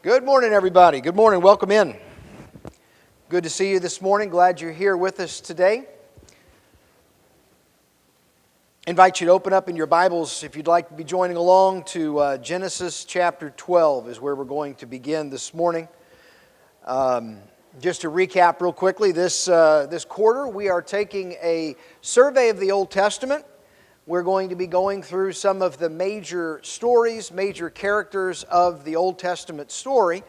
Good morning, everybody. Good morning. Welcome in. Good to see you this morning. Glad you're here with us today. Invite you to open up in your Bibles, if you'd like to be joining along, to Genesis chapter 12 is where we're going to begin this morning. Just to recap real quickly, this quarter we are taking a survey of the Old Testament. We're going to be going through some of the major stories, major characters of the Old Testament story,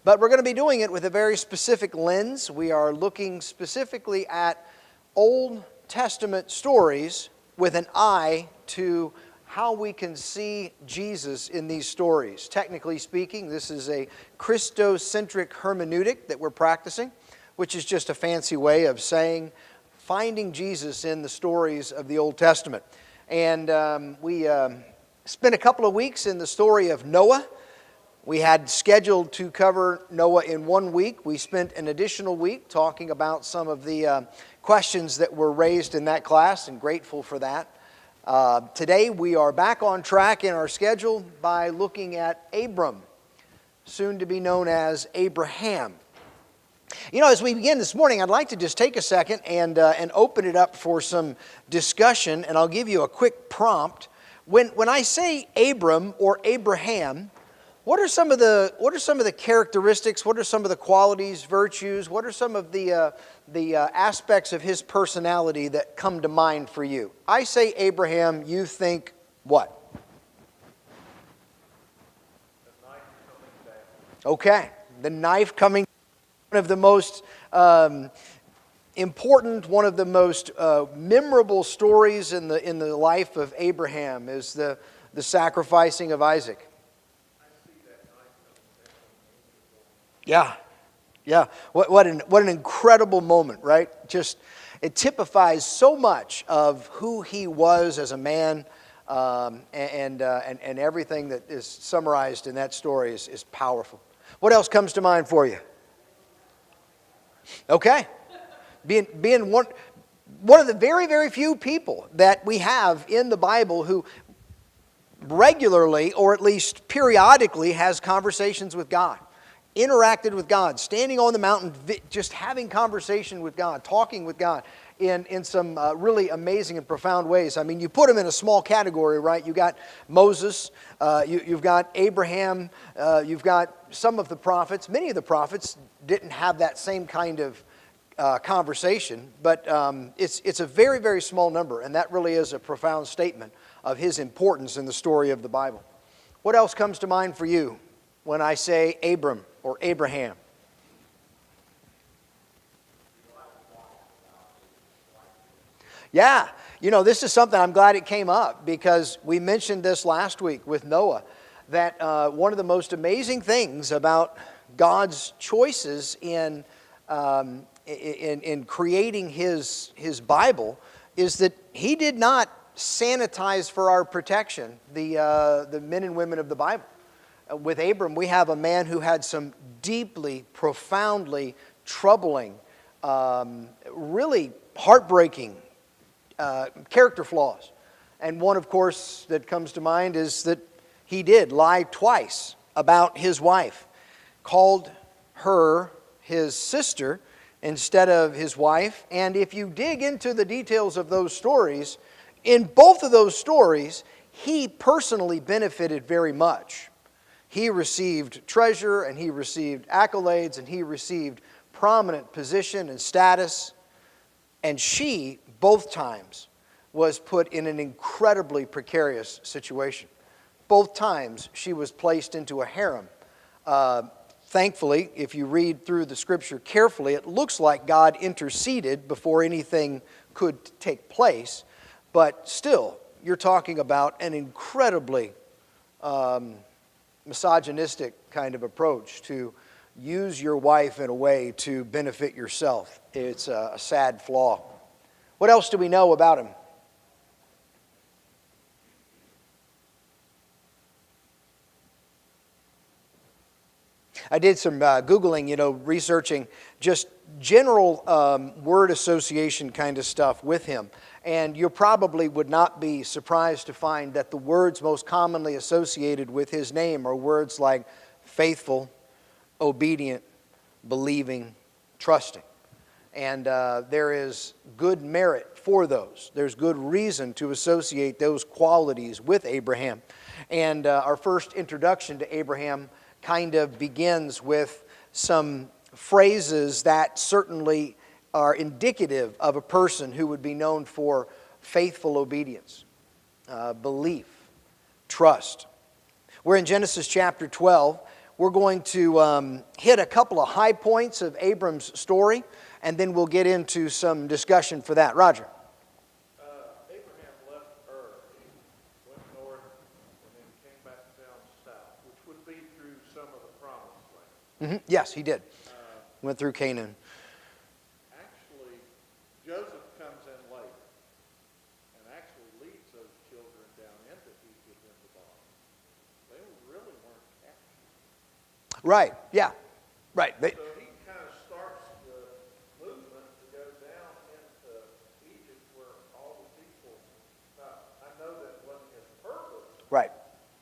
but we're going to be doing it with a very specific lens. We are looking specifically at Old Testament stories with an eye to how we can see Jesus in these stories. Technically speaking, this is a Christocentric hermeneutic that we're practicing, which is just a fancy way of saying finding Jesus in the stories of the Old Testament. And we spent a couple of weeks in the story of Noah. We had scheduled to cover Noah in 1 week. We spent an additional week talking about some of the questions that were raised in that class, and grateful for that. Today we are back on track in our schedule by looking at Abram, soon to be known as Abraham. You know, as we begin this morning, I'd like to just take a second and open it up for some discussion, and I'll give you a quick prompt. When I say Abram or Abraham, what are some of the characteristics? What are some of the qualities, virtues? What are some of the aspects of his personality that come to mind for you? I say Abraham, you think what? The knife coming down. Okay, the knife coming down. One of the most important, one of the most memorable stories in the life of Abraham is the sacrificing of Isaac. Yeah. What an incredible moment, right? Just it typifies so much of who he was as a man, and everything that is summarized in that story is powerful. What else comes to mind for you? Okay, being one of the very, very few people that we have in the Bible who regularly, or at least periodically, has conversations with God, interacted with God, standing on the mountain, just having conversation with God, talking with God in some really amazing and profound ways. I mean, you put them in a small category, right? You got Moses, you've got Abraham, you've got some of the prophets. Many of the prophets didn't have that same kind of conversation, but it's a very, very small number, and that really is a profound statement of his importance in the story of the Bible. What else comes to mind for you when I say Abram or Abraham? Yeah, you know, this is something I'm glad it came up, because we mentioned this last week with Noah, that one of the most amazing things about God's choices in creating His Bible is that He did not sanitize for our protection the men and women of the Bible. With Abram, we have a man who had some deeply, profoundly troubling, really heartbreaking character flaws. And one, of course, that comes to mind is that he did lie twice about his wife, called her his sister instead of his wife. And if you dig into the details of those stories, in both of those stories, he personally benefited very much. He received treasure, and he received accolades, and he received prominent position and status. And she, both times, was put in an incredibly precarious situation. Both times she was placed into a harem. Thankfully, if you read through the scripture carefully, it looks like God interceded before anything could take place. But still, you're talking about an incredibly misogynistic kind of approach to use your wife in a way to benefit yourself. It's a sad flaw. What else do we know about him? I did some Googling, researching just general word association kind of stuff with him. And you probably would not be surprised to find that the words most commonly associated with his name are words like faithful, obedient, believing, trusting. And there is good merit for those. There's good reason to associate those qualities with Abraham. And our first introduction to Abraham kind of begins with some phrases that certainly are indicative of a person who would be known for faithful obedience, belief, trust. We're in Genesis chapter 12. We're going to hit a couple of high points of Abram's story, and then we'll get into some discussion for that. Roger. Abraham left Ur, he went north, and then came back down south, which would be through some of the promised land. Yes, he did. Went through Canaan. Actually, Joseph comes in later and actually leads those children down into Egypt into bondage. They really weren't captured. Right, yeah. Right. So he kind of starts the movement to go down into Egypt where all the people, I know that wasn't his purpose, Right.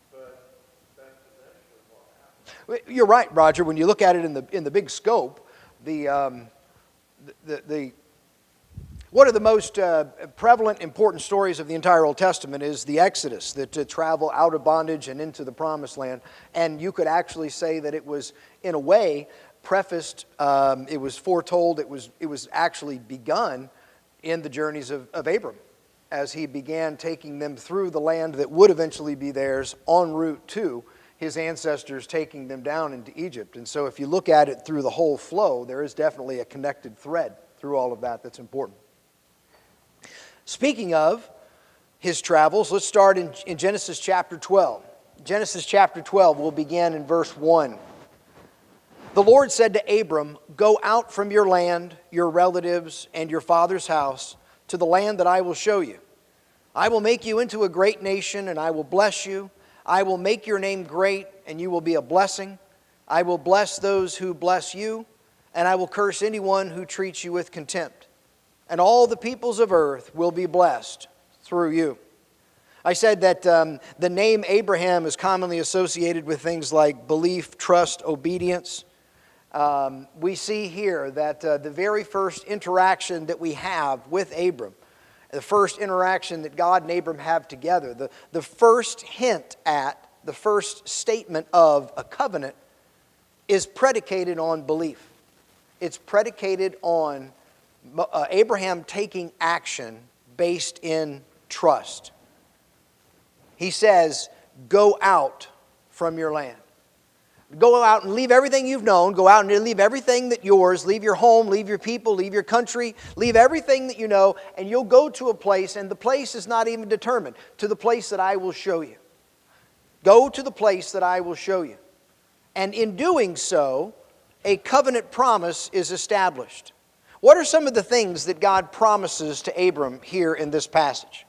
but that's eventually what happened. You're right, Roger. When you look at it in the big scope, one of the most prevalent, important stories of the entire Old Testament is the Exodus, to travel out of bondage and into the Promised Land. And you could actually say that it was, in a way, prefaced. It was foretold. It was actually begun in the journeys of Abram, as he began taking them through the land that would eventually be theirs, en route to his ancestors taking them down into Egypt. And so if you look at it through the whole flow, there is definitely a connected thread through all of that that's important. Speaking of his travels, let's start in Genesis chapter 12. Genesis chapter 12, we'll begin in verse 1. The Lord said to Abram, "Go out from your land, your relatives, and your father's house, to the land that I will show you. I will make you into a great nation, and I will bless you. I will make your name great, and you will be a blessing. I will bless those who bless you, and I will curse anyone who treats you with contempt. And all the peoples of earth will be blessed through you." I said that the name Abraham is commonly associated with things like belief, trust, obedience. We see here that the very first interaction that we have with Abram, the first interaction that God and Abram have together, the first hint at, the first statement of a covenant is predicated on belief. It's predicated on Abraham taking action based in trust. He says, "Go out from your land." Go out and leave everything you've known. Go out and leave everything that's yours. Leave your home, leave your people, leave your country. Leave everything that you know, and you'll go to a place, and the place is not even determined, to the place that I will show you. Go to the place that I will show you. And in doing so, a covenant promise is established. What are some of the things that God promises to Abram here in this passage?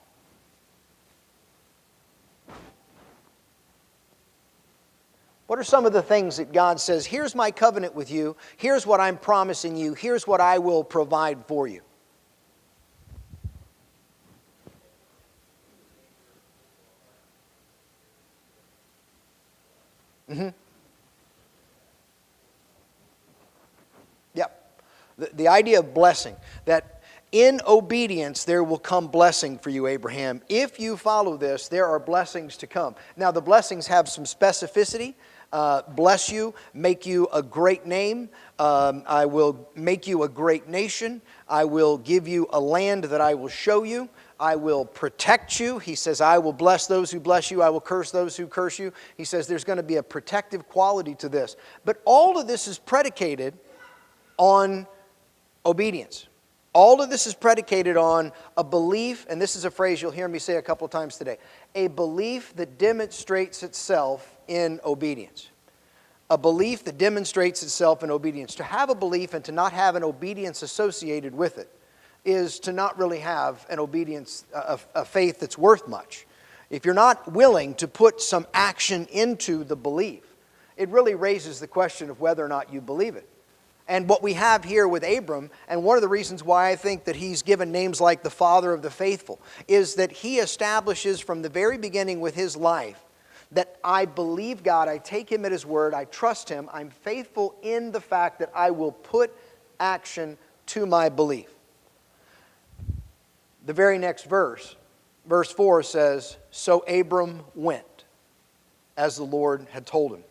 What are some of the things that God says, here's my covenant with you, here's what I'm promising you, here's what I will provide for you? Yep. The idea of blessing, that in obedience there will come blessing for you, Abraham. If you follow this, there are blessings to come. Now the blessings have some specificity. Bless you, make you a great name. I will make you a great nation. I will give you a land that I will show you. I will protect you. He says, I will bless those who bless you. I will curse those who curse you. He says there's going to be a protective quality to this. But all of this is predicated on obedience. All of this is predicated on a belief, and this is a phrase you'll hear me say a couple of times today, a belief that demonstrates itself in obedience. A belief that demonstrates itself in obedience. To have a belief and to not have an obedience associated with it is to not really have an obedience, a faith that's worth much. If you're not willing to put some action into the belief, it really raises the question of whether or not you believe it. And what we have here with Abram, and one of the reasons why I think that he's given names like the father of the faithful, is that he establishes from the very beginning with his life that I believe God, I take Him at His word, I trust Him, I'm faithful in the fact that I will put action to my belief. The very next verse, verse 4 says, "So Abram went, as the Lord had told him."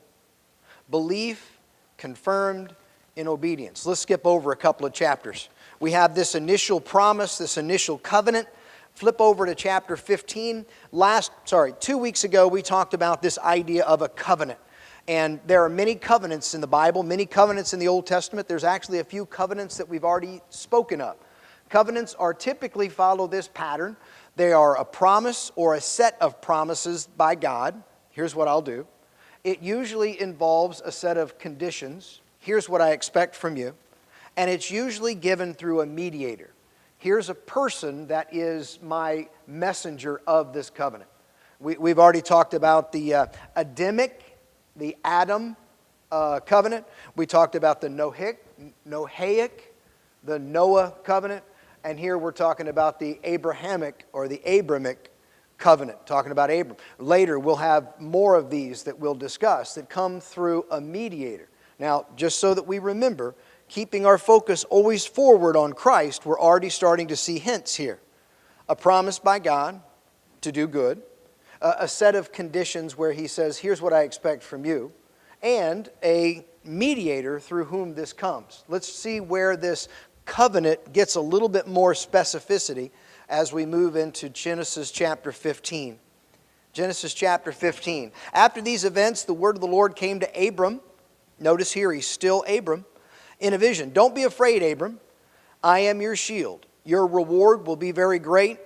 Belief confirmed in obedience. Let's skip over a couple of chapters. We have this initial promise, this initial covenant. Flip over to chapter 15. 2 weeks ago we talked about this idea of a covenant. And there are many covenants in the Bible, many covenants in the Old Testament. There's actually a few covenants that we've already spoken of. Covenants are typically follow this pattern. They are a promise or a set of promises by God. Here's what I'll do. It usually involves a set of conditions. Here's what I expect from you. And it's usually given through a mediator. Here's a person that is my messenger of this covenant. We've already talked about the Adamic, the Adam covenant. We talked about the Noahic, the Noah covenant. And here we're talking about the Abrahamic or the Abramic covenant, talking about Abram. Later we'll have more of these that we'll discuss that come through a mediator. Now, just so that we remember, keeping our focus always forward on Christ, we're already starting to see hints here. A promise by God to do good, a set of conditions where He says, here's what I expect from you, and a mediator through whom this comes. Let's see where this covenant gets a little bit more specificity as we move into Genesis chapter 15. Genesis chapter 15. After these events, the word of the Lord came to Abram. Notice here, he's still Abram. In a vision, "Don't be afraid, Abram. I am your shield. Your reward will be very great."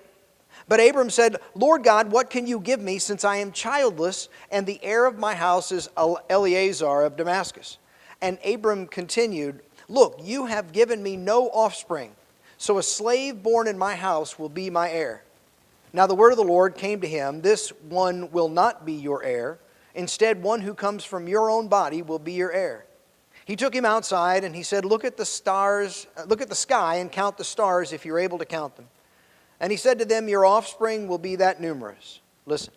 But Abram said, "Lord God, what can you give me, since I am childless, and the heir of my house is Eleazar of Damascus?" And Abram continued, "Look, you have given me no offspring, so a slave born in my house will be my heir." Now the word of the Lord came to him, "This one will not be your heir. Instead, one who comes from your own body will be your heir." He took him outside and he said, look at the sky and count the stars if you're able to count them. And he said to them, "Your offspring will be that numerous." Listen,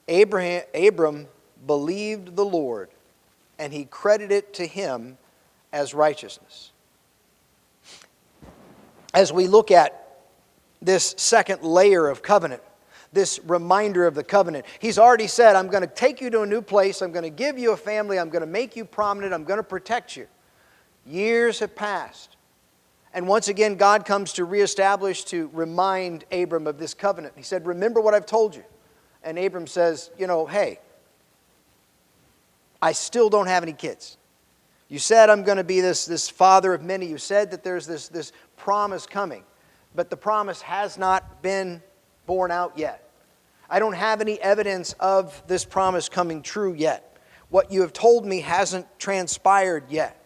Abram believed the Lord, and He credited it to him as righteousness. As we look at this second layer of covenant, this reminder of the covenant, He's already said, "I'm going to take you to a new place. I'm going to give you a family. I'm going to make you prominent. I'm going to protect you." Years have passed. And once again, God comes to reestablish, to remind Abram of this covenant. He said, "Remember what I've told you." And Abram says, hey, I still don't have any kids. You said I'm going to be this father of many. You said that there's this promise coming. But the promise has not been borne out yet. I don't have any evidence of this promise coming true yet. What you have told me hasn't transpired yet.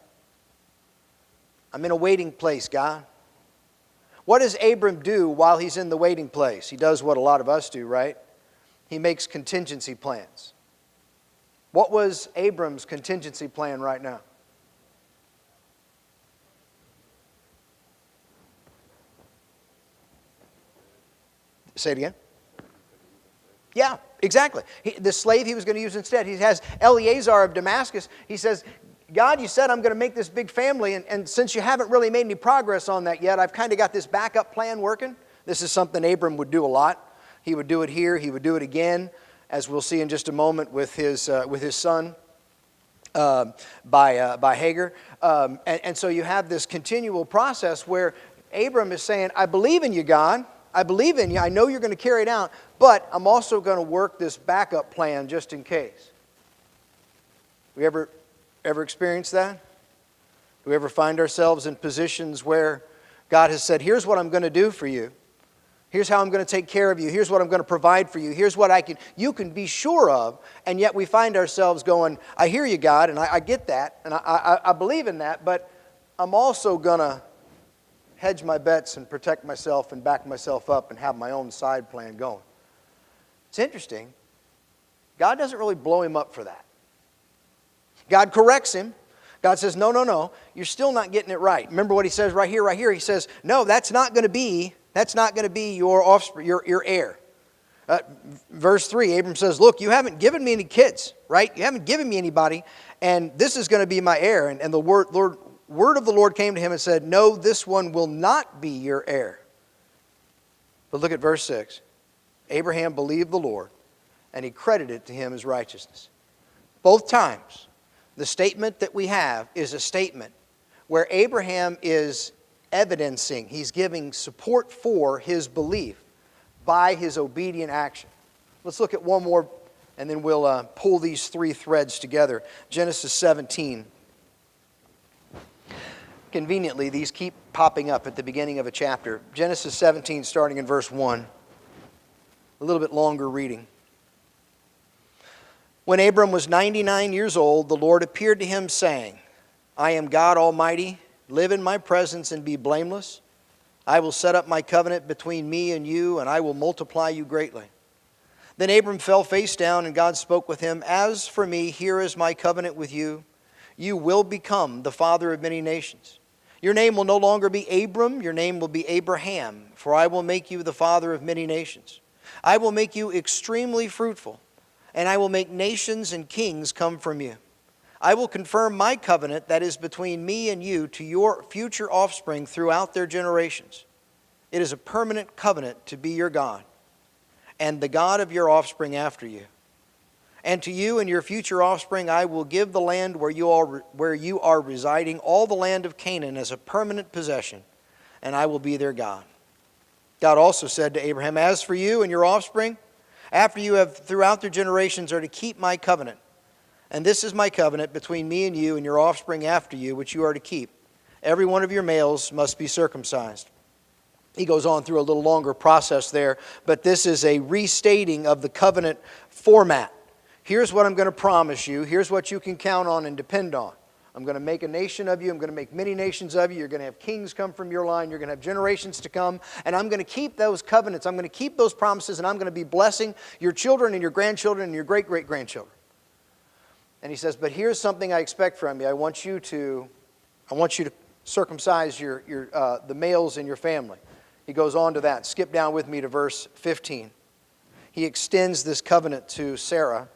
I'm in a waiting place, God. What does Abram do while he's in the waiting place? He does what a lot of us do, right? He makes contingency plans. What was Abram's contingency plan right now? Say it again. Yeah, exactly. The slave he was going to use instead. He has Eleazar of Damascus. He says, "God, you said I'm going to make this big family, and since you haven't really made any progress on that yet, I've kind of got this backup plan working." This is something Abram would do a lot. He would do it here. He would do it again, as we'll see in just a moment with his son by Hagar. And so you have this continual process where Abram is saying, "I believe in you, God. I believe in you. I know you're going to carry it out, but I'm also going to work this backup plan just in case." We ever experienced that? Do we ever find ourselves in positions where God has said, "Here's what I'm going to do for you. Here's how I'm going to take care of you. Here's what I'm going to provide for you. Here's what you can be sure of," and yet we find ourselves going, "I hear you, God, and I get that, and I believe in that, but I'm also going to hedge my bets and protect myself and back myself up and have my own side plan going." It's interesting. God doesn't really blow him up for that. God corrects him. God says, no, you're still not getting it right. Remember what He says right here. He says, "No, that's not going to be your offspring, your heir. Verse 3, Abram says, look, you haven't given me any kids, right? You haven't given me anybody, and this is going to be my heir. And the word of the Lord came to him and said, no, this one will not be your heir. But look at verse 6. Abraham believed the Lord, and he credited it to him as righteousness. Both times, the statement that we have is a statement where Abraham is evidencing, he's giving support for his belief by his obedient action. Let's look at one more, and then we'll pull these three threads together. Genesis 17. Conveniently, these keep popping up at the beginning of a chapter. Genesis 17, starting in verse 1. A little bit longer reading. When Abram was 99 years old, the Lord appeared to him, saying, I am God Almighty. Live in my presence and be blameless. I will set up my covenant between me and you, and I will multiply you greatly. Then Abram fell face down, and God spoke with him, As for me, here is my covenant with you. You will become the father of many nations. Your name will no longer be Abram, your name will be Abraham, for I will make you the father of many nations. I will make you extremely fruitful, and I will make nations and kings come from you. I will confirm my covenant that is between me and you to your future offspring throughout their generations. It is a permanent covenant to be your God and the God of your offspring after you. And to you and your future offspring I will give the land where you are residing, all the land of Canaan as a permanent possession, and I will be their God. God also said to Abraham, As for you and your offspring, after you have throughout their generations are to keep my covenant. And this is my covenant between me and you and your offspring after you, which you are to keep. Every one of your males must be circumcised. He goes on through a little longer process there, but this is a restating of the covenant format. Here's what I'm going to promise you. Here's what you can count on and depend on. I'm going to make a nation of you. I'm going to make many nations of you. You're going to have kings come from your line. You're going to have generations to come. And I'm going to keep those covenants. I'm going to keep those promises, and I'm going to be blessing your children and your grandchildren and your great-great-grandchildren. And he says, but here's something I expect from you. I want you to circumcise the males in your family. He goes on to that. Skip down with me to verse 15. He extends this covenant to Sarah.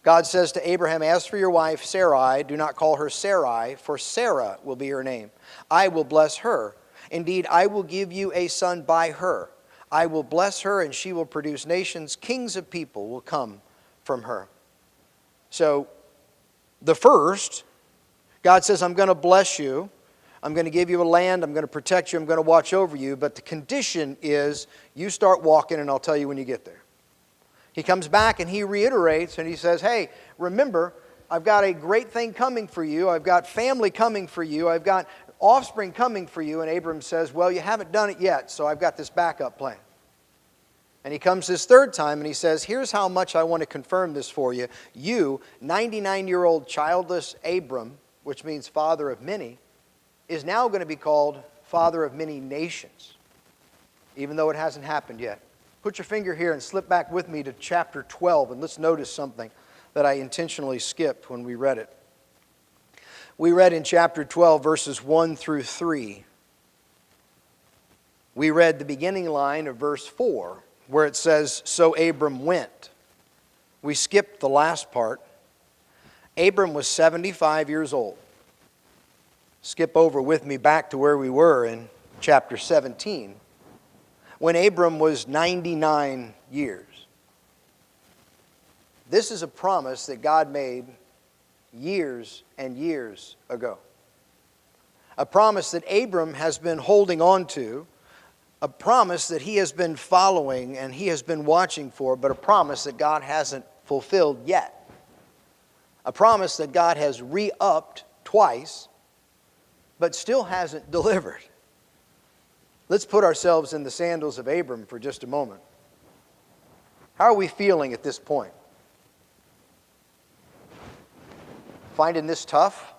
God says to Abraham, As for your wife Sarai, do not call her Sarai, for Sarah will be her name. I will bless her. Indeed, I will give you a son by her. I will bless her, and she will produce nations. Kings of people will come from her. So, the first, God says, I'm going to bless you. I'm going to give you a land. I'm going to protect you. I'm going to watch over you. But the condition is you start walking, and I'll tell you when you get there. He comes back and he reiterates and he says, hey, remember, I've got a great thing coming for you. I've got family coming for you. I've got offspring coming for you. And Abram says, well, you haven't done it yet, so I've got this backup plan. And he comes this third time and he says, here's how much I want to confirm this for you. You, 99-year-old childless Abram, which means father of many, is now going to be called father of many nations, even though it hasn't happened yet. Put your finger here and slip back with me to chapter 12, and let's notice something that I intentionally skipped when we read it. We read in chapter 12, verses 1 through 3. We read the beginning line of verse 4, where it says, So Abram went. We skipped the last part. Abram was 75 years old. Skip over with me back to where we were in chapter 17. When Abram was 99 years. This is a promise that God made years and years ago. A promise that Abram has been holding on to, a promise that he has been following and he has been watching for, but a promise that God hasn't fulfilled yet. A promise that God has re-upped twice, but still hasn't delivered. Let's put ourselves in the sandals of Abram for just a moment. How are we feeling at this point? Finding this tough?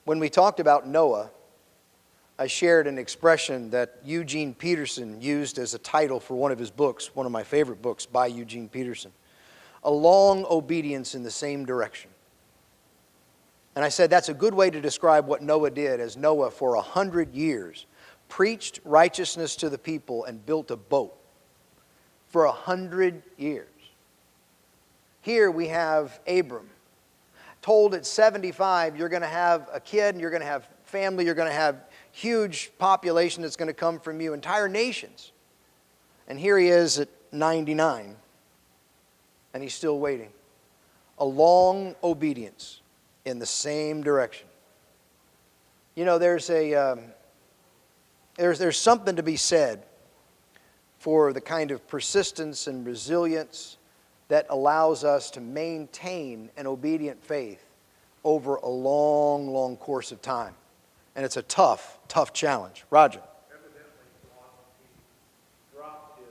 When we talked about Noah, I shared an expression that Eugene Peterson used as a title for one of his books, one of my favorite books by Eugene Peterson. A long obedience in the same direction. And I said that's a good way to describe what Noah did, as Noah for 100 years preached righteousness to the people, and built a boat for 100 years. Here we have Abram, told at 75, you're going to have a kid, and you're going to have family, you're going to have huge population that's going to come from you, entire nations. And here he is at 99, and he's still waiting. A long obedience in the same direction. You know, there's something to be said for the kind of persistence and resilience that allows us to maintain an obedient faith over a long, long course of time. And it's a tough, tough challenge. Roger. Evidently, he dropped his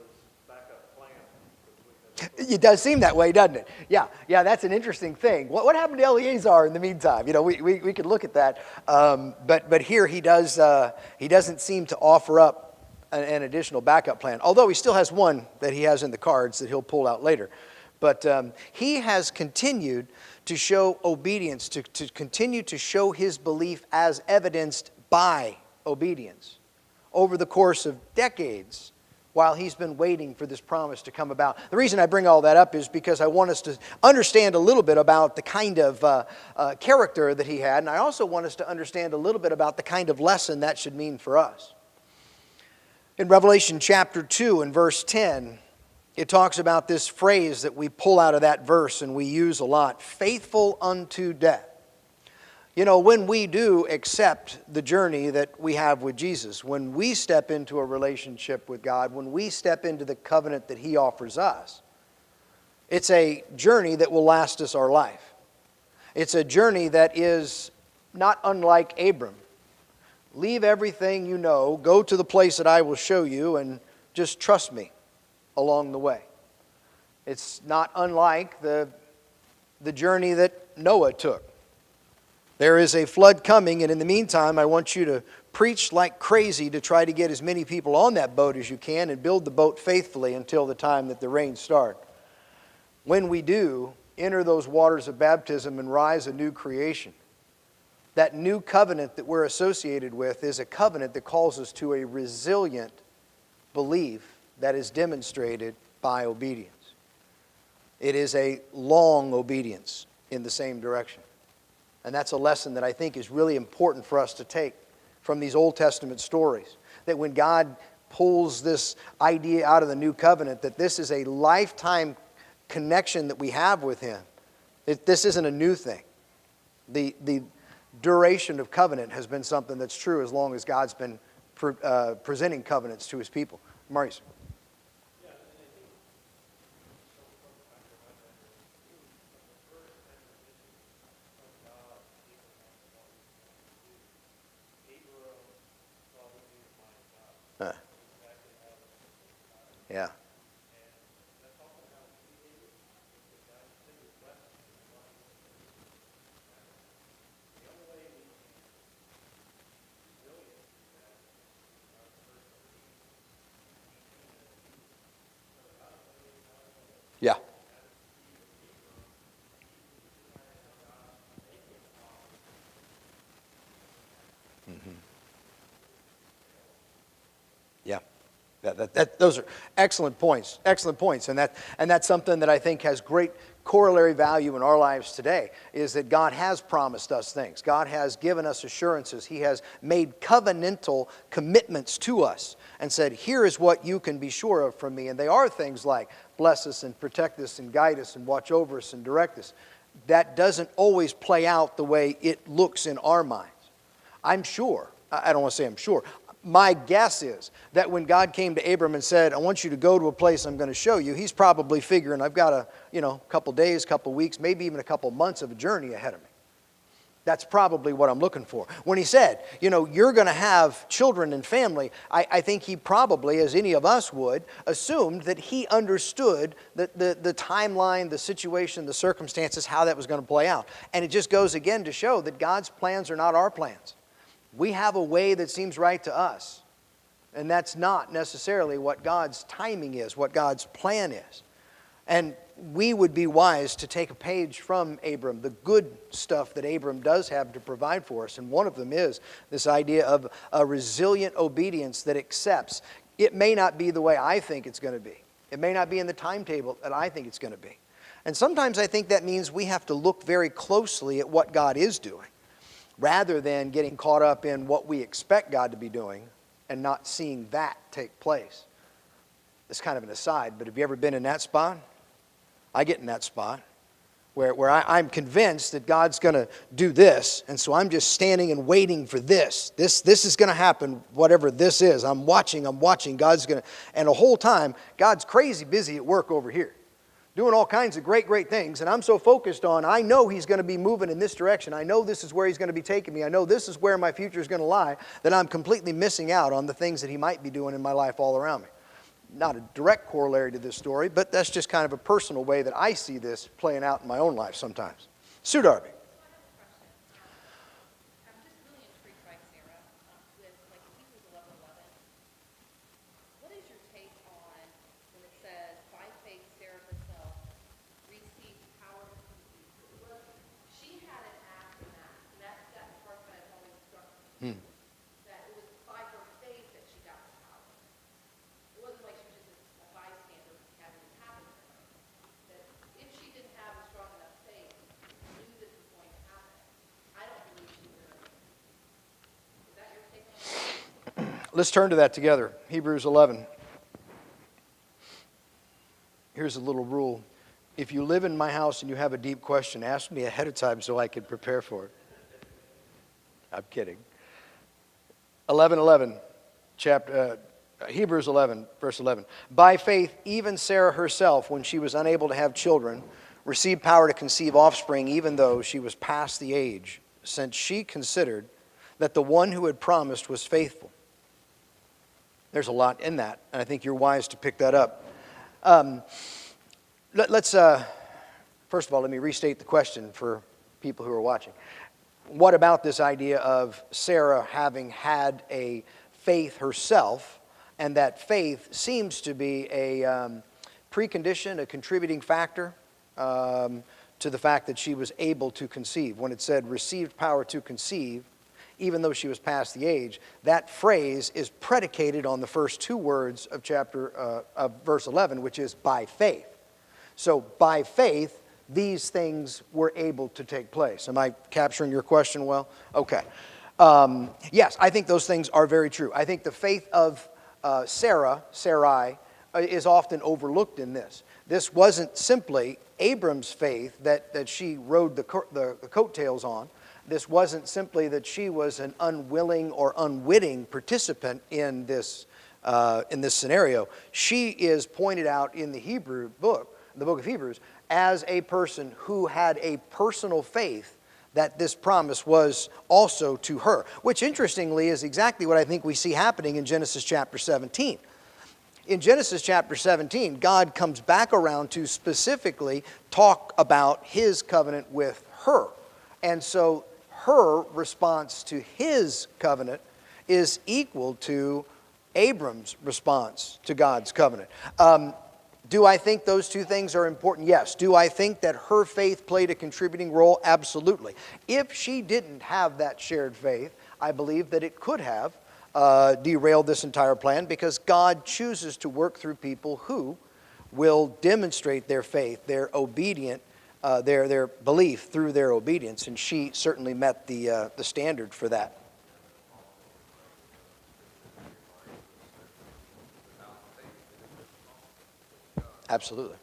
backup plan. It does seem that way, doesn't it? Yeah, that's an interesting thing. What happened to Eleazar in the meantime? You know, we could look at that. But here he doesn't seem to offer up an additional backup plan, although he still has one that he has in the cards that he'll pull out later. But he has continued to show obedience, to continue to show his belief as evidenced by obedience over the course of decades while he's been waiting for this promise to come about. The reason I bring all that up is because I want us to understand a little bit about the kind of character that he had, and I also want us to understand a little bit about the kind of lesson that should mean for us. In Revelation chapter 2 and verse 10, it talks about this phrase that we pull out of that verse and we use a lot, faithful unto death. You know, when we do accept the journey that we have with Jesus, when we step into a relationship with God, when we step into the covenant that He offers us, it's a journey that will last us our life. It's a journey that is not unlike Abram. Leave everything you know, go to the place that I will show you, and just trust me along the way. It's not unlike the journey that Noah took. There is a flood coming, and in the meantime, I want you to preach like crazy to try to get as many people on that boat as you can and build the boat faithfully until the time that the rains start. When we do enter those waters of baptism and rise a new creation, that new covenant that we're associated with is a covenant that calls us to a resilient belief that is demonstrated by obedience. It is a long obedience in the same direction. And that's a lesson that I think is really important for us to take from these Old Testament stories. That when God pulls this idea out of the new covenant, that this is a lifetime connection that we have with Him. This isn't a new thing. The duration of covenant has been something that's true as long as God's been presenting covenants to His people. Maurice. Yeah. Yeah. Yeah. Those are excellent points. Excellent points. And that's something that I think has great corollary value in our lives today, is that God has promised us things. God has given us assurances. He has made covenantal commitments to us and said, here is what you can be sure of from me. And they are things like bless us and protect us and guide us and watch over us and direct us. That doesn't always play out the way it looks in our minds. I'm sure, I don't want to say I'm sure, my guess is that when God came to Abram and said, I want you to go to a place I'm going to show you, he's probably figuring I've got a couple days, couple weeks, maybe even a couple months of a journey ahead of me. That's probably what I'm looking for. When he said, you're going to have children and family, I think he probably, as any of us would, assumed that he understood the timeline, the situation, the circumstances, how that was going to play out. And it just goes again to show that God's plans are not our plans. We have a way that seems right to us. And that's not necessarily what God's timing is, what God's plan is. And we would be wise to take a page from Abram, the good stuff that Abram does have to provide for us. And one of them is this idea of a resilient obedience that accepts. It may not be the way I think it's going to be. It may not be in the timetable that I think it's going to be. And sometimes I think that means we have to look very closely at what God is doing, rather than getting caught up in what we expect God to be doing and not seeing that take place. It's kind of an aside, but have you ever been in that spot? I get in that spot where I'm convinced that God's going to do this, and so I'm just standing and waiting for this. This is going to happen, whatever this is. I'm watching. God's going to, and the whole time, God's crazy busy at work over here, doing all kinds of great things, and I'm so focused on, I know He's going to be moving in this direction. I know this is where He's going to be taking me. I know this is where my future is going to lie, that I'm completely missing out on the things that He might be doing in my life all around me. Not a direct corollary to this story, but that's just kind of a personal way that I see this playing out in my own life sometimes. Sue Darby. I'm just really intrigued by Sarah with like Hebrews 11:11. What is your take on when it says, by faith Sarah herself received power to conceive? She had an act in that, and that part that has always struck me. That it was by her faith that she got the power. It wasn't like she was just a bystander having it happen to her. That if she didn't have a strong enough faith, knew this was going to happen, I don't believe she would have. Is that your take on it? Let's turn to that together. Hebrews 11. Here's a little rule. If you live in my house and you have a deep question, ask me ahead of time so I can prepare for it. I'm kidding. 11:11, Hebrews 11, verse 11. By faith, even Sarah herself, when she was unable to have children, received power to conceive offspring, even though she was past the age, since she considered that the one who had promised was faithful. There's a lot in that, and I think you're wise to pick that up. Let's first of all, let me restate the question for people who are watching. What about this idea of Sarah having had a faith herself, and that faith seems to be a precondition, a contributing factor to the fact that she was able to conceive? When it said received power to conceive, even though she was past the age, that phrase is predicated on the first two words of verse 11, which is by faith. So by faith, these things were able to take place. Am I capturing your question well? Okay. Yes, I think those things are very true. I think the faith of Sarai, is often overlooked in this. This wasn't simply Abram's faith that she rode the coattails on. This wasn't simply that she was an unwilling or unwitting participant in this scenario. She is pointed out in the Hebrew book, the book of Hebrews, as a person who had a personal faith that this promise was also to her, which interestingly is exactly what I think we see happening in Genesis chapter 17. In Genesis chapter 17, God comes back around to specifically talk about His covenant with her. And so her response to His covenant is equal to Abram's response to God's covenant. Do I think those two things are important? Yes. Do I think that her faith played a contributing role? Absolutely. If she didn't have that shared faith, I believe that it could have derailed this entire plan, because God chooses to work through people who will demonstrate their faith, their belief through their obedience, and she certainly met the standard for that. Absolutely.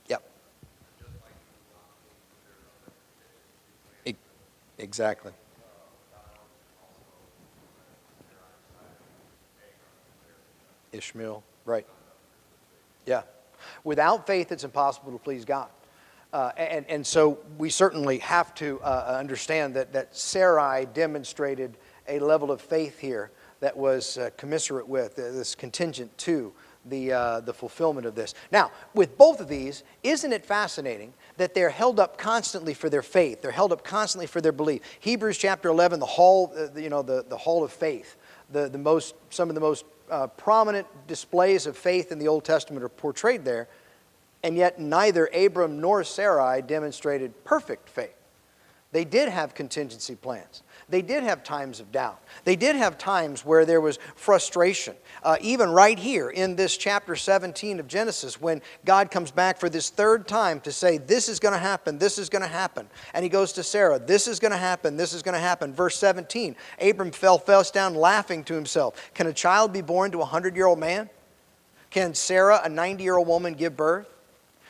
Yep. Exactly. Ishmael, right. Yeah. Without faith, it's impossible to please God. And so we certainly have to understand that Sarai demonstrated a level of faith here that was commensurate with, this contingent to the fulfillment of this. Now, with both of these, isn't it fascinating that they're held up constantly for their faith? They're held up constantly for their belief. Hebrews chapter 11, the hall of faith. some of the most prominent displays of faith in the Old Testament are portrayed there, and yet neither Abram nor Sarai demonstrated perfect faith. They did have contingency plans. They did have times of doubt. They did have times where there was frustration. Even right here in this chapter 17 of Genesis, when God comes back for this third time to say, this is going to happen, this is going to happen. And he goes to Sarah, this is going to happen, this is going to happen. Verse 17, Abram fell face down laughing to himself. Can a child be born to a 100-year-old man? Can Sarah, a 90-year-old woman, give birth?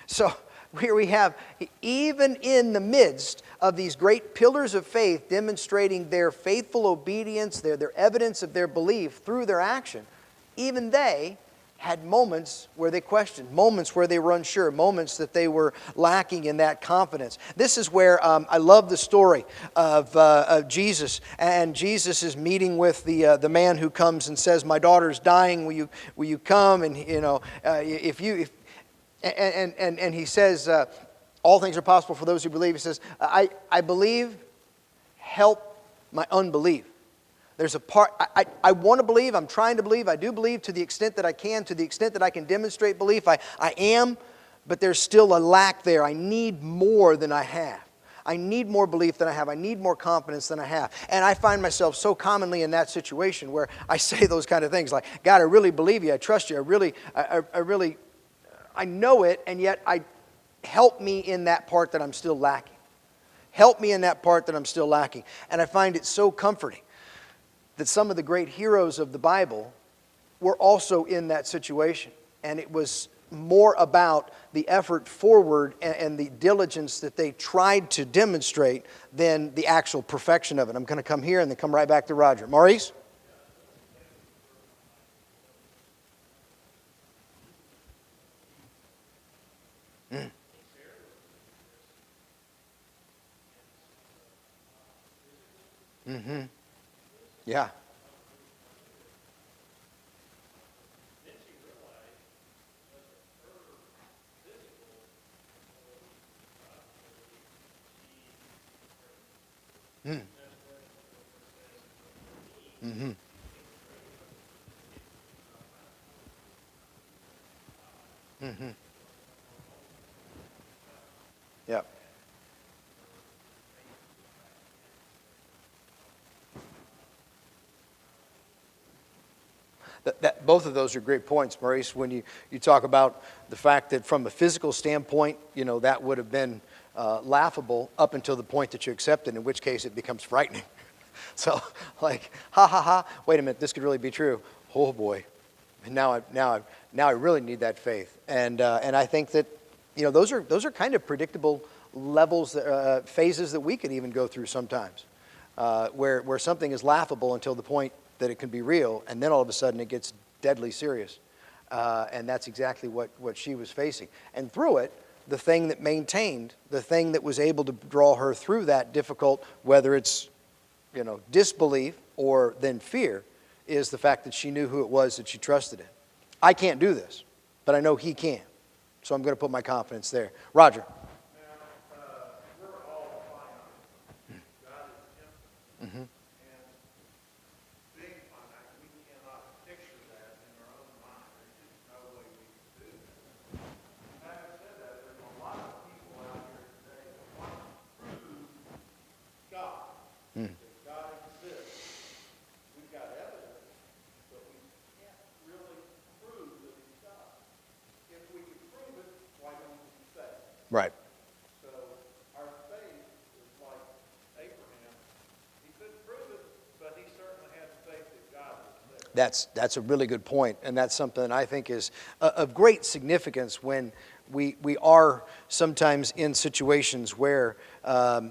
So here we have, even in the midst of these great pillars of faith demonstrating their faithful obedience, their evidence of their belief through their action, even they had moments where they questioned, moments where they were unsure, moments that they were lacking in that confidence. This is where I love the story of Jesus, and Jesus is meeting with the man who comes and says, "My daughter's dying. Will you come?" And And he says, all things are possible for those who believe. He says, I believe, help my unbelief. There's a part, I want to believe, I'm trying to believe, I do believe to the extent that I can, to the extent that I can demonstrate belief, I am, but there's still a lack there. I need more than I have. I need more belief than I have. I need more confidence than I have. And I find myself so commonly in that situation where I say those kind of things like, God, I really believe you, I trust you, I know it, and yet help me in that part that I'm still lacking. Help me in that part that I'm still lacking. And I find it so comforting that some of the great heroes of the Bible were also in that situation. And it was more about the effort forward and the diligence that they tried to demonstrate than the actual perfection of it. I'm going to come here and then come right back to Roger. Maurice? Mm-hmm. Yeah. Mm. Mm-hmm. Mm-hmm. Yep. Both of those are great points, Maurice, when you talk about the fact that from a physical standpoint, that would have been laughable up until the point that you accept it, in which case it becomes frightening. So, like, ha, ha, ha, wait a minute, this could really be true. Oh, boy. And now I really need that faith. And I think that, those are kind of predictable levels, phases that we could even go through sometimes, where something is laughable until the point that it can be real, and then all of a sudden it gets deadly serious. And that's exactly what she was facing. And through it, the thing that maintained, the thing that was able to draw her through that difficult, whether it's disbelief or then fear, is the fact that she knew who it was that she trusted in. I can't do this, but I know he can. So I'm going to put my confidence there. Roger. We're all finite. God is infinite. Mm-hmm. Being finite, we cannot picture that in our own mind. There's just no way we can do that. Having said that, there's a lot of people out here today that want to prove God, that God exists. We've got evidence, but we can't really prove that He's God. If we can prove it, why don't we say it? Right. So our faith is like Abraham. He couldn't prove it, but he certainly had faith that God was there. That's a really good point, and that's something that I think is of great significance when we are sometimes in situations where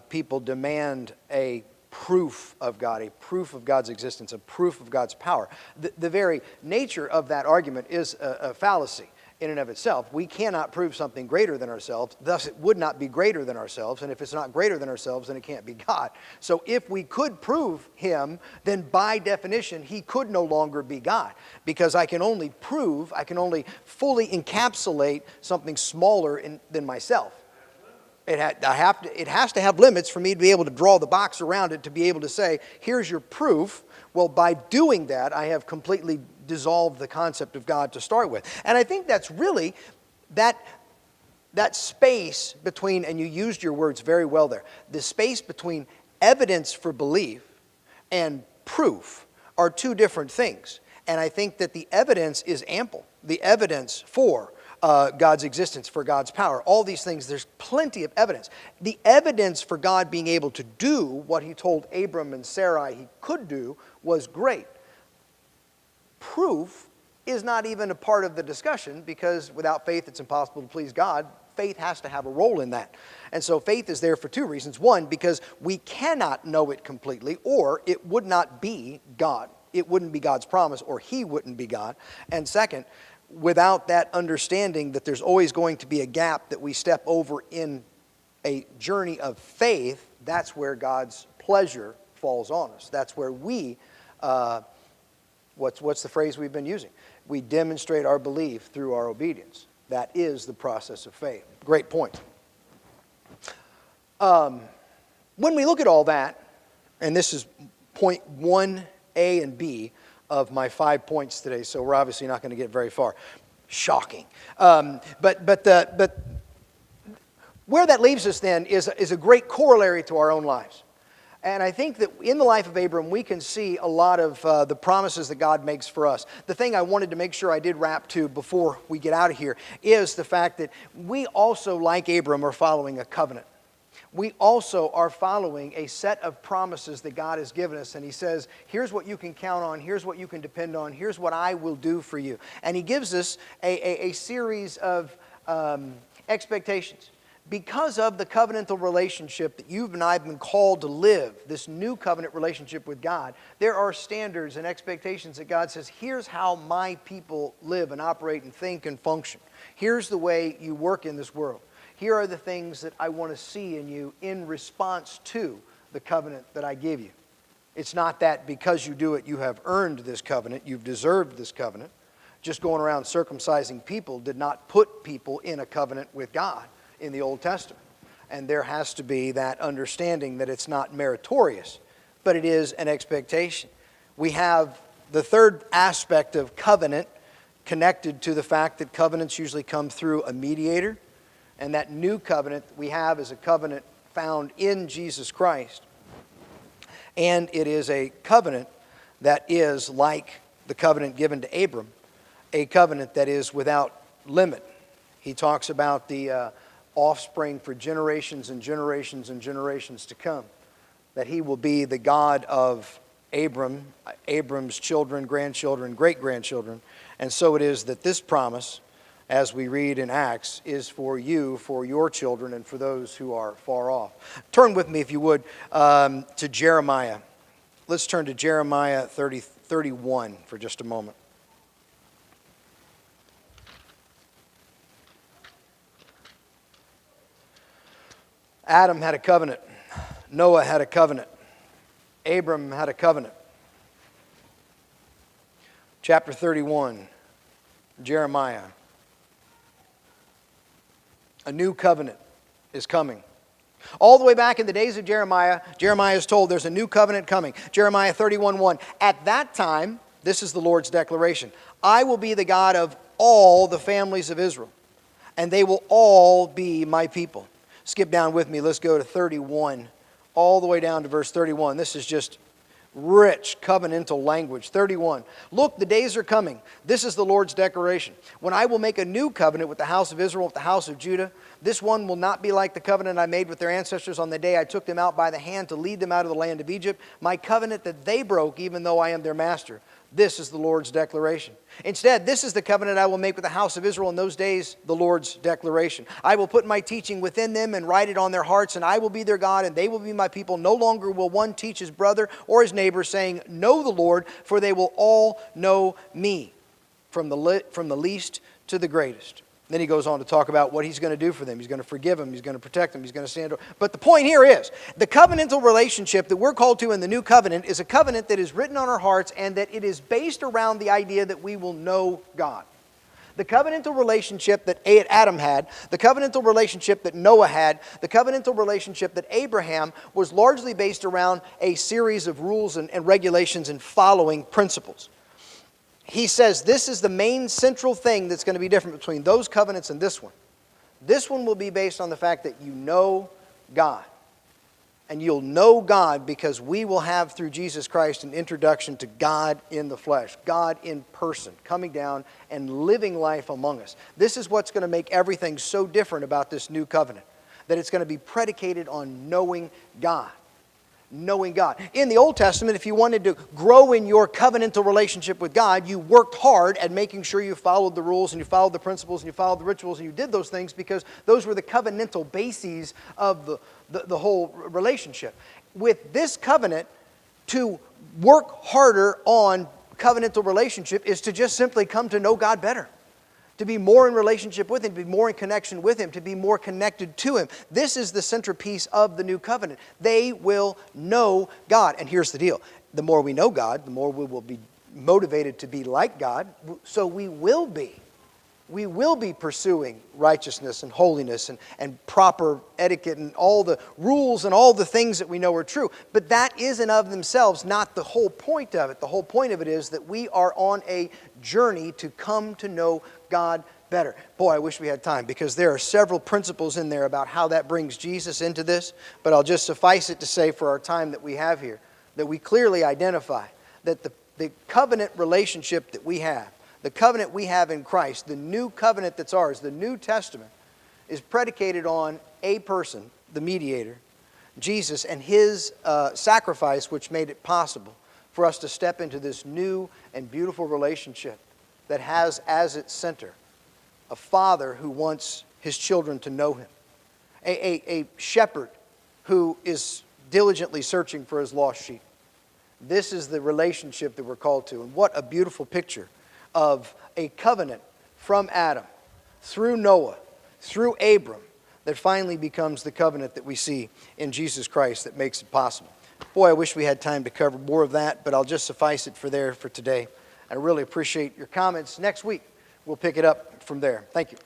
people demand a proof of God, a proof of God's existence, a proof of God's power. The very nature of that argument is a fallacy in and of itself. We cannot prove something greater than ourselves, thus it would not be greater than ourselves, and if it's not greater than ourselves, then it can't be God. So if we could prove Him, then by definition, He could no longer be God, because I can only fully encapsulate something smaller than myself. It has to have limits for me to be able to draw the box around it, to be able to say, here's your proof, Well, by doing that, I have completely dissolved the concept of God to start with. And I think that's really that space between, and you used your words very well there, the space between evidence for belief and proof are two different things. And I think that the evidence is ample. The evidence for God's existence, for God's power, all these things, there's plenty of evidence. The evidence for God being able to do what he told Abram and Sarai he could do was great. Proof is not even a part of the discussion, because without faith it's impossible to please God. Faith has to have a role in that. And so faith is there for two reasons. One, because we cannot know it completely, or it would not be God. It wouldn't be God's promise, or he wouldn't be God. And second, without that understanding that there's always going to be a gap that we step over in a journey of faith, that's where God's pleasure falls on us. That's where we, what's the phrase we've been using? We demonstrate our belief through our obedience. That is the process of faith. Great point. When we look at all that, and this is point 1A and B of my 5 points today, so we're obviously not going to get very far. Shocking. But where that leaves us then is a great corollary to our own lives. And I think that in the life of Abram, we can see a lot of the promises that God makes for us. The thing I wanted to make sure I did wrap to before we get out of here is the fact that we also, like Abram, are following a covenant. We also are following a set of promises that God has given us. And he says, here's what you can count on. Here's what you can depend on. Here's what I will do for you. And he gives us a series of expectations. Because of the covenantal relationship that you and I have been called to live, this new covenant relationship with God, there are standards and expectations that God says, here's how my people live and operate and think and function. Here's the way you work in this world. Here are the things that I want to see in you in response to the covenant that I give you. It's not that because you do it, you have earned this covenant, you've deserved this covenant. Just going around circumcising people did not put people in a covenant with God in the Old Testament. And there has to be that understanding that it's not meritorious, but it is an expectation. We have the third aspect of covenant connected to the fact that covenants usually come through a mediator. And that new covenant we have is a covenant found in Jesus Christ. And it is a covenant that is like the covenant given to Abram, a covenant that is without limit. He talks about the offspring for generations and generations and generations to come, that he will be the God of Abram's children, grandchildren, great-grandchildren. And so it is that this promise, as we read in Acts, is for you, for your children, and for those who are far off. Turn with me, if you would, to Jeremiah. Let's turn to Jeremiah 31 for just a moment. Adam had a covenant. Noah had a covenant. Abram had a covenant. Chapter 31, Jeremiah. A new covenant is coming. All the way back in the days of Jeremiah, Jeremiah is told there's a new covenant coming. Jeremiah 31:1. At that time, this is the Lord's declaration, I will be the God of all the families of Israel, and they will all be my people. Skip down with me. Let's go to 31, all the way down to verse 31. This is just rich covenantal language. 31. Look, the days are coming. This is the Lord's declaration. When I will make a new covenant with the house of Israel, with the house of Judah, this one will not be like the covenant I made with their ancestors on the day I took them out by the hand to lead them out of the land of Egypt, my covenant that they broke, even though I am their master. This is the Lord's declaration. Instead, this is the covenant I will make with the house of Israel in those days, the Lord's declaration. I will put my teaching within them and write it on their hearts, and I will be their God, and they will be my people. No longer will one teach his brother or his neighbor, saying, know the Lord, for they will all know me, from the least to the greatest. Then he goes on to talk about what he's going to do for them. He's going to forgive them. He's going to protect them. He's going to stand over. But the point here is, the covenantal relationship that we're called to in the new covenant is a covenant that is written on our hearts, and that it is based around the idea that we will know God. The covenantal relationship that Adam had, the covenantal relationship that Noah had, the covenantal relationship that Abraham was largely based around a series of rules and regulations and following principles. He says this is the main central thing that's going to be different between those covenants and this one. This one will be based on the fact that you know God. And you'll know God because we will have through Jesus Christ an introduction to God in the flesh, God in person, coming down and living life among us. This is what's going to make everything so different about this new covenant, that it's going to be predicated on knowing God. Knowing God. In the Old Testament, if you wanted to grow in your covenantal relationship with God, you worked hard at making sure you followed the rules and you followed the principles and you followed the rituals and you did those things because those were the covenantal bases of the whole relationship. With this covenant, to work harder on covenantal relationship is to just simply come to know God better. To be more in relationship with Him, to be more in connection with Him, to be more connected to Him. This is the centerpiece of the new covenant. They will know God. And here's the deal. The more we know God, the more we will be motivated to be like God. So we will be pursuing righteousness and holiness and proper etiquette and all the rules and all the things that we know are true. But that is and of themselves not the whole point of it. The whole point of it is that we are on a journey to come to know God better. Boy, I wish we had time because there are several principles in there about how that brings Jesus into this. But I'll just suffice it to say for our time that we have here, that we clearly identify that the covenant relationship that we have, the covenant we have in Christ, the new covenant that's ours, the New Testament, is predicated on a person, the mediator, Jesus, and His sacrifice which made it possible for us to step into this new and beautiful relationship that has as its center a father who wants his children to know him, a shepherd who is diligently searching for his lost sheep. This is the relationship that we're called to. And what a beautiful picture of a covenant from Adam, through Noah, through Abram, that finally becomes the covenant that we see in Jesus Christ that makes it possible. Boy, I wish we had time to cover more of that, but I'll just suffice it for today. I really appreciate your comments. Next week, we'll pick it up from there. Thank you.